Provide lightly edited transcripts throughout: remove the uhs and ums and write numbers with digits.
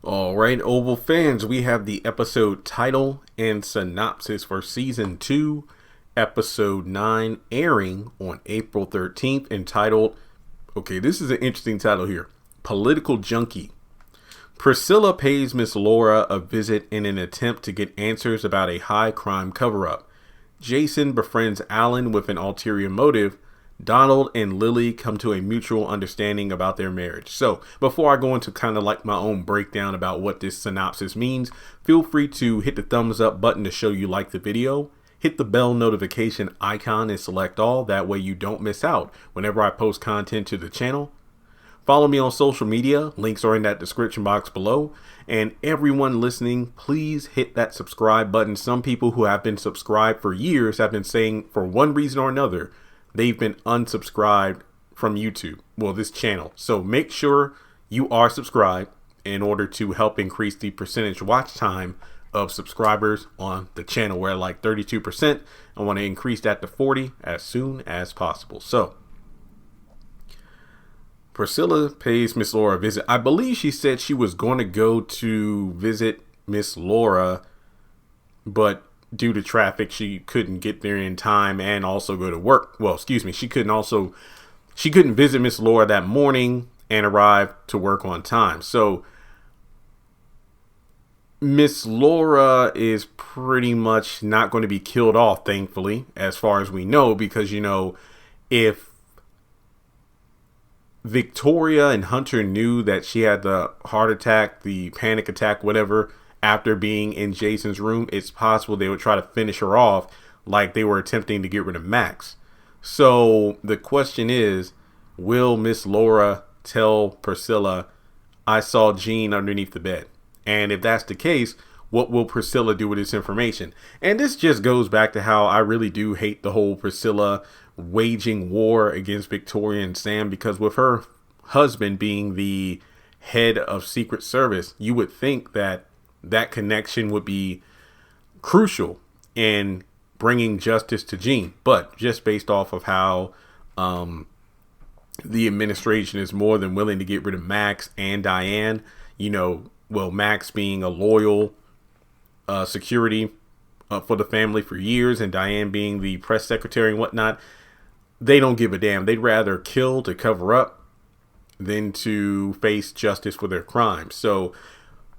All right, Oval fans, we have the episode title and synopsis for Season 2, Episode 9, airing on April 13th, entitled, okay, this is an interesting title here, Political Junkie. Priscilla pays Miss Laura a visit in an attempt to get answers about a high crime cover-up. Jason befriends Alan with an ulterior motive. Donald and Lily come to a mutual understanding about their marriage. So before I go into kind of like my own breakdown about what this synopsis means, feel free to hit the thumbs up button to show you like the video. Hit the bell notification icon and select all. That way you don't miss out whenever I post content to the channel. Follow me on social media. Links are in that description box below. And everyone listening, please hit that subscribe button. Some people who have been subscribed for years have been saying for one reason or another, they've been unsubscribed from YouTube, well, this channel. So make sure you are subscribed in order to help increase the percentage watch time of subscribers on the channel. We're at like 32%. I want to increase that to 40 as soon as possible. So Priscilla pays Miss Laura a visit. I believe she said she was going to go to visit Miss Laura, but due to traffic, she couldn't get there in time and also go to work. Well, excuse me. She couldn't visit Miss Laura that morning and arrive to work on time. So Miss Laura is pretty much not going to be killed off, thankfully, as far as we know, because, you know, if Victoria and Hunter knew that she had the heart attack, the panic attack, whatever, after being in Jason's room, it's possible they would try to finish her off like they were attempting to get rid of Max. So the question is, will Miss Laura tell Priscilla, I saw Jean underneath the bed? And if that's the case, what will Priscilla do with this information? And this just goes back to how I really do hate the whole Priscilla waging war against Victoria and Sam, because with her husband being the head of Secret Service, you would think that connection would be crucial in bringing justice to Jean. But just based off of how the administration is more than willing to get rid of Max and Diane, you know, well, Max being a loyal security for the family for years, and Diane being the press secretary and whatnot, they don't give a damn. They'd rather kill to cover up than to face justice for their crimes. So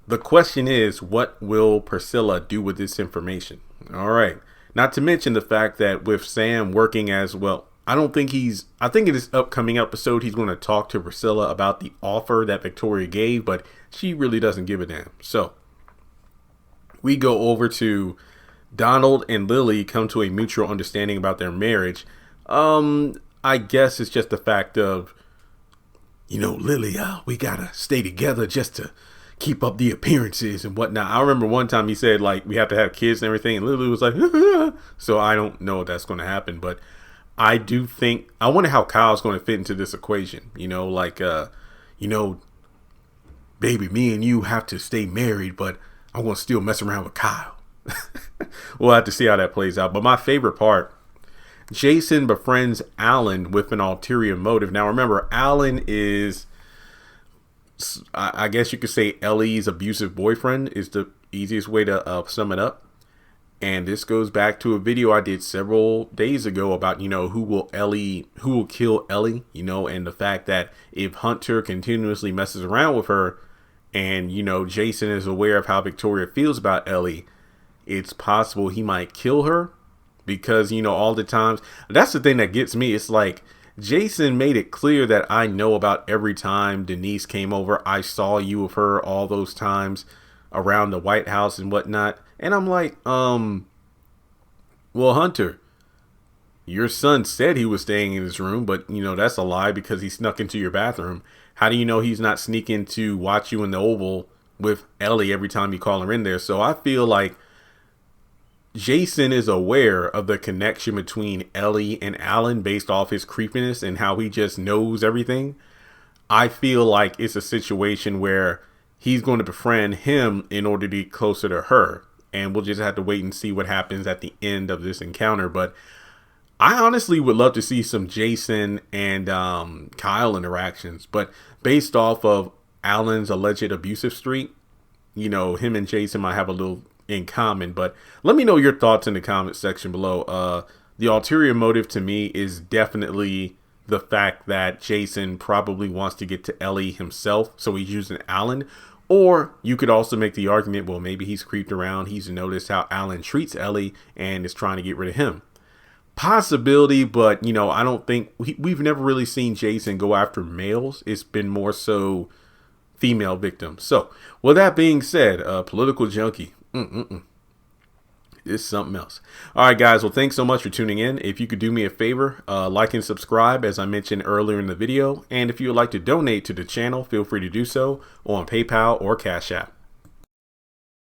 the question is, what will Priscilla do with this information? All right. Not to mention the fact that with Sam working as well, I think in this upcoming episode, he's going to talk to Priscilla about the offer that Victoria gave, but she really doesn't give a damn. So we go over to Donald and Lily come to a mutual understanding about their marriage. I guess it's just the fact of, you know, Lily, we got to stay together just to keep up the appearances and whatnot. I remember one time he said, like, we have to have kids and everything, and Lily was like, so I don't know if that's going to happen, but I do think, I wonder how Kyle's going to fit into this equation. You know, like, you know, baby, me and you have to stay married, but I'm going to still mess around with Kyle. We'll have to see how that plays out. But my favorite part, Jason befriends Alan with an ulterior motive. Now, remember, Alan is, I guess you could say, Ellie's abusive boyfriend is the easiest way to sum it up. And this goes back to a video I did several days ago about, you know, who will kill Ellie, you know, and the fact that if Hunter continuously messes around with her and, you know, Jason is aware of how Victoria feels about Ellie, it's possible he might kill her because, you know, all the times, that's the thing that gets me. It's like, Jason made it clear that I know about every time Denise came over. I saw you with her all those times around the White House and whatnot. And I'm like, well, Hunter, your son said he was staying in his room, but, you know, that's a lie because he snuck into your bathroom. How do you know he's not sneaking to watch you in the Oval with Ellie every time you call her in there? So I feel like Jason is aware of the connection between Ellie and Alan based off his creepiness and how he just knows everything. I feel like it's a situation where he's going to befriend him in order to get closer to her. And we'll just have to wait and see what happens at the end of this encounter. But I honestly would love to see some Jason and Kyle interactions. But based off of Alan's alleged abusive streak, you know, him and Jason might have a little in common. But let me know your thoughts in the comment section below. The ulterior motive to me is definitely the fact that Jason probably wants to get to Ellie himself, so he's using Alan. Or you could also make the argument, well, maybe he's creeped around, he's noticed how Alan treats Ellie and is trying to get rid of him. Possibility, but you know, I don't think we've never really seen Jason go after males. It's been more so female victims. So with that being said, political junkie, it's something else. All right, guys. Well, thanks so much for tuning in. If you could do me a favor, like and subscribe, as I mentioned earlier in the video. And if you would like to donate to the channel, feel free to do so on PayPal or Cash App.